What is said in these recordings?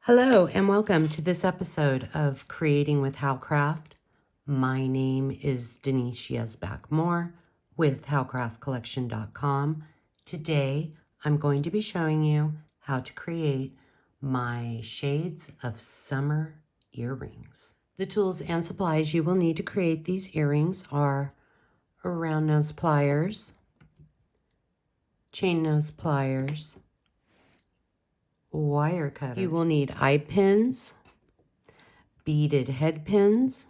Hello and welcome to this episode of Creating with Howcraft. My name is Denise Yesbach-Moore with howcraftcollection.com. Today I'm going to be showing you how to create my shades of summer earrings. The tools and supplies you will need to create these earrings are round nose pliers, chain nose pliers, wire cutters. You will need eye pins, beaded head pins,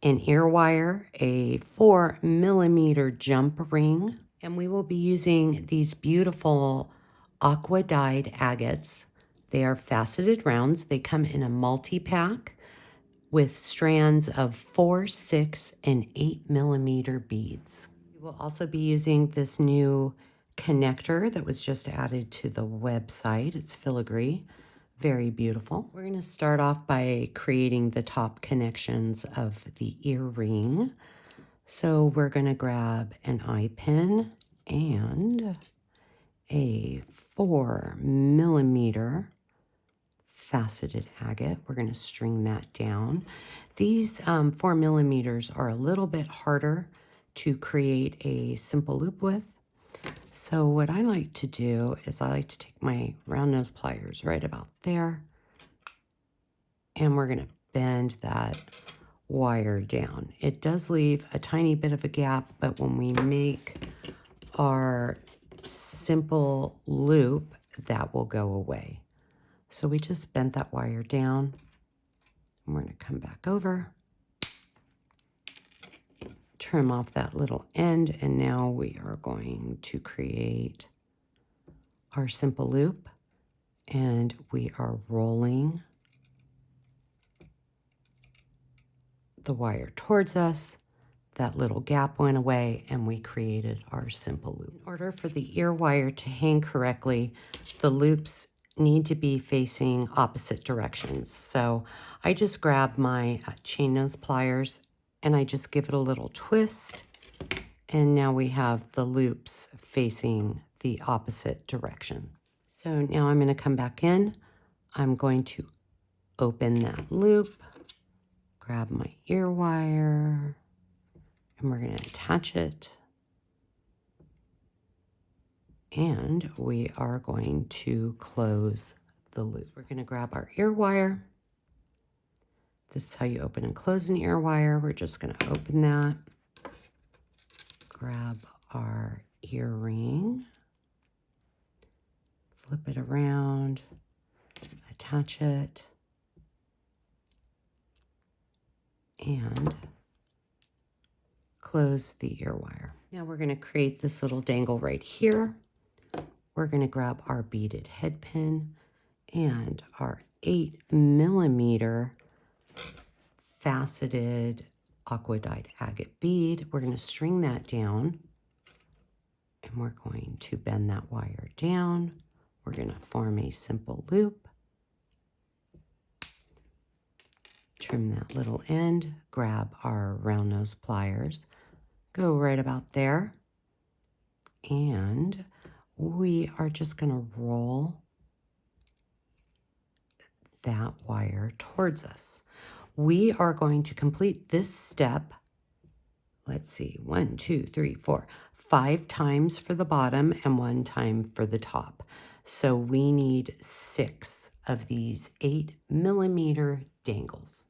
an ear wire, a 4mm jump ring, and we will be using these beautiful aqua dyed agates. They are faceted rounds. They come in a multi-pack with strands of 4, 6, and 8mm beads. We will also be using this new connector that was just added to the website. It's filigree. Very beautiful. We're going to start off by creating the top connections of the earring. So we're going to grab an eye pin and a 4mm faceted agate. We're going to string that down. These 4mm are a little bit harder to create a simple loop with. So what I like to do is I like to take my round nose pliers right about there, and we're going to bend that wire down. It does leave a tiny bit of a gap, but when we make our simple loop, that will go away. So we just bent that wire down, and we're going to come back over, trim off that little end, and now we are going to create our simple loop, and we are rolling the wire towards us. That little gap went away and we created our simple loop. In order for the ear wire to hang correctly, the loops need to be facing opposite directions. So I just grab my chain nose pliers and I just give it a little twist, and now we have the loops facing the opposite direction. So now I'm going to come back in. I'm going to open that loop, grab my ear wire, and we're going to attach it. And we are going to close the loop. We're going to grab our ear wire. This is how you open and close an ear wire. We're just going to open that, grab our earring, flip it around, attach it, and close the ear wire. Now we're going to create this little dangle right here. We're going to grab our beaded head pin and our 8mm faceted aqua dyed agate bead. We're going to string that down, and we're going to bend that wire down. We're going to form a simple loop, trim that little end, grab our round nose pliers, go right about there, and we are just going to roll that wire towards us. We are going to complete this step, let's see, 1, 2, 3, 4, 5 times for the bottom and 1 time for the top. So we need 6 of these 8mm dangles.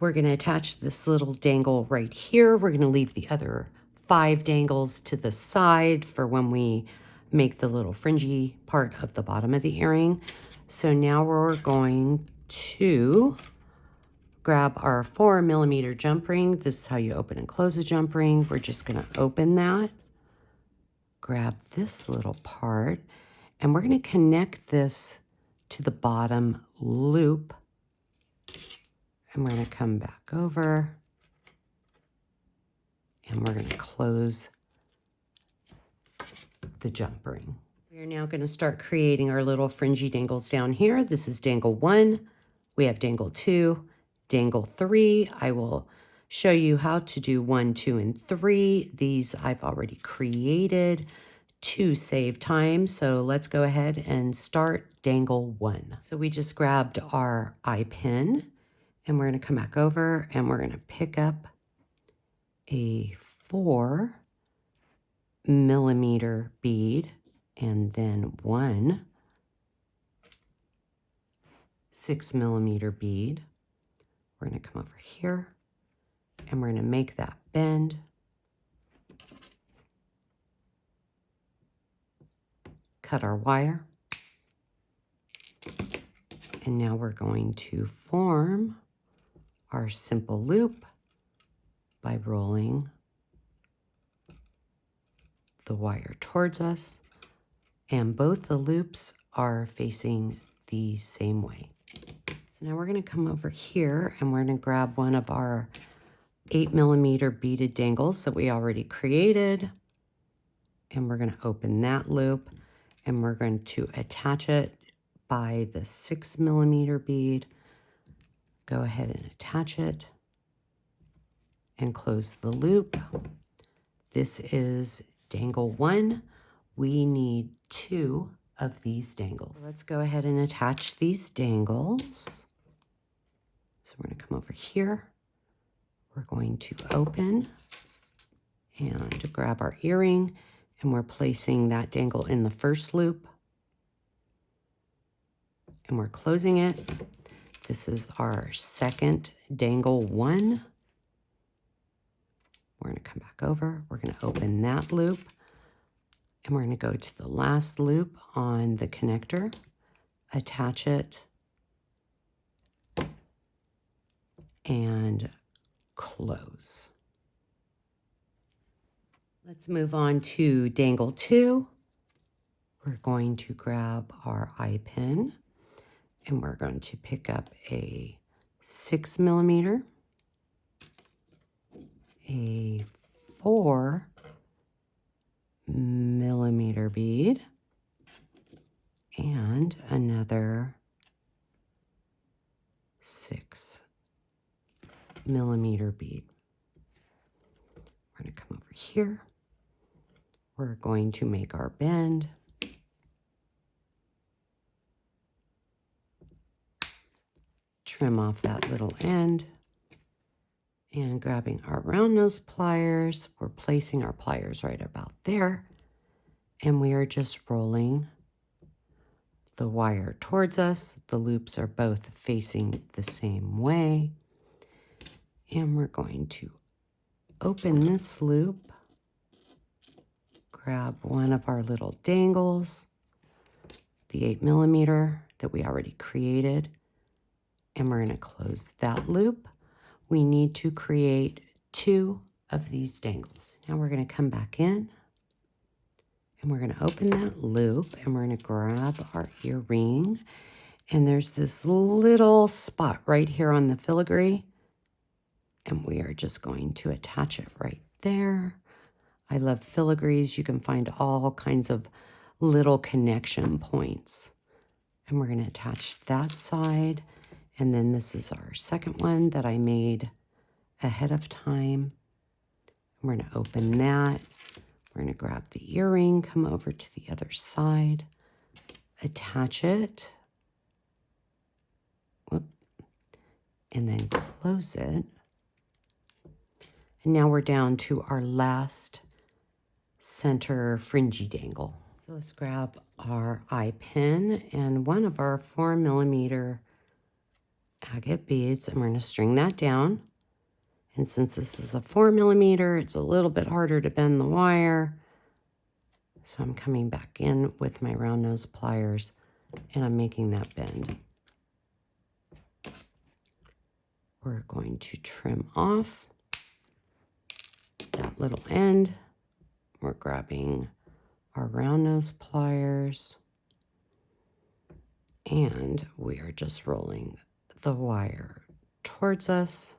We're going to attach this little dangle right here. We're going to leave the other 5 dangles to the side for when we make the little fringy part of the bottom of the earring. So now we're going to grab our 4mm jump ring. This is how you open and close a jump ring. We're just going to open that, grab this little part, and we're going to connect this to the bottom loop. And we're going to come back over, and we're going to close the jump ring. We are now going to start creating our little fringy dangles down here. This is dangle 1. We have dangle 2, dangle 3. I will show you how to do 1, 2, and 3. These I've already created to save time, so let's go ahead and start dangle 1. So we just grabbed our eye pin, and we're going to come back over and we're going to pick up a 4mm bead and then 1 6mm bead. We're going to come over here and we're going to make that bend. Cut our wire. And now we're going to form our simple loop by rolling the wire towards us, and both the loops are facing the same way. So now we're going to come over here and we're going to grab one of our 8mm beaded dangles that we already created, and we're going to open that loop and we're going to attach it by the 6mm bead. Go ahead and attach it and close the loop. This is dangle 1. We need 2 of these dangles. Let's go ahead and attach these dangles. So we're going to come over here. We're going to open and grab our earring, and we're placing that dangle in the first loop. And we're closing it. This is our second dangle 1. We're going to come back over. We're going to open that loop. And we're going to go to the last loop on the connector, attach it, and close. Let's move on to dangle 2. We're going to grab our eye pin and we're going to pick up a 6mm, a 4mm bead, and another 6mm bead. We're going to come over here. We're going to make our bend. Trim off that little end. And grabbing our round nose pliers, we're placing our pliers right about there. And we are just rolling the wire towards us. The loops are both facing the same way. And we're going to open this loop, grab one of our little dangles, the 8mm that we already created, and we're going to close that loop. We need to create 2 of these dangles. Now we're going to come back in and we're going to open that loop and we're going to grab our earring, and there's this little spot right here on the filigree, and we are just going to attach it right there. I love filigrees. You can find all kinds of little connection points. And we're going to attach that side. And then this is our second one that I made ahead of time. We're going to open that. We're going to grab the earring, come over to the other side, attach it, and then close it. And now we're down to our last center fringy dangle. So let's grab our eye pin and one of our 4mm agate beads, and we're going to string that down. And since this is a 4mm, it's a little bit harder to bend the wire. So I'm coming back in with my round nose pliers and I'm making that bend. We're going to trim off that little end. We're grabbing our round nose pliers and we are just rolling the wire towards us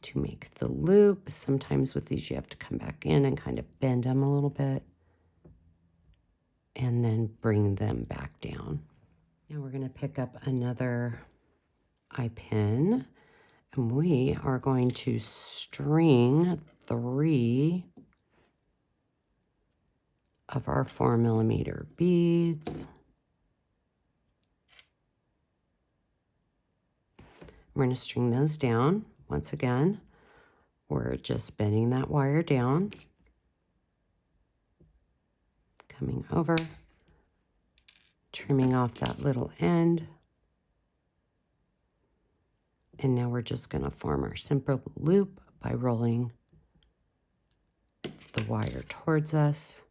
to make the loop. Sometimes with these you have to come back in and kind of bend them a little bit and then bring them back down. Now we're going to pick up another eye pin and we are going to string 3 of our 4mm beads. We're going to string those down. Once again, we're just bending that wire down, coming over, trimming off that little end. And now we're just going to form our simple loop by rolling the wire towards us.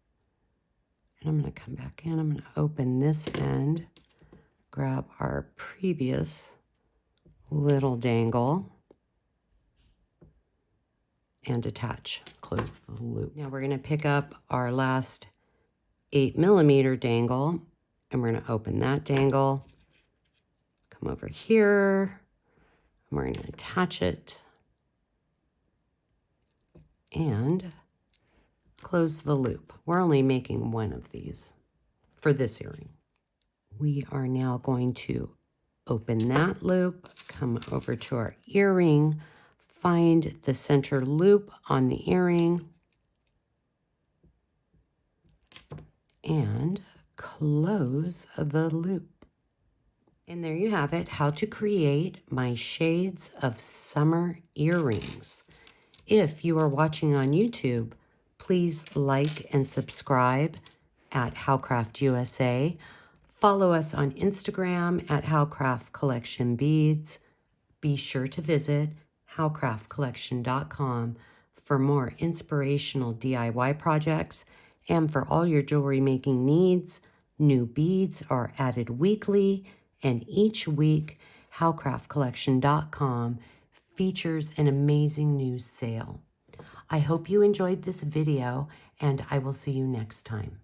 And I'm going to come back in. I'm going to open this end, grab our previous little dangle, and attach, close the loop. Now we're going to pick up our last 8mm dangle, and we're going to open that dangle, come over here, and we're going to attach it and close the loop. We're only making one of these for this earring. We are now going to open that loop, come over to our earring, find the center loop on the earring, and close the loop. And there you have it, how to create my shades of summer earrings. If you are watching on YouTube, please like and subscribe at Howcraft USA. Follow us on Instagram at Howcraft Collection Beads. Be sure to visit howcraftcollection.com for more inspirational DIY projects and for all your jewelry making needs. New beads are added weekly, and each week howcraftcollection.com features an amazing new sale. I hope you enjoyed this video, and I will see you next time.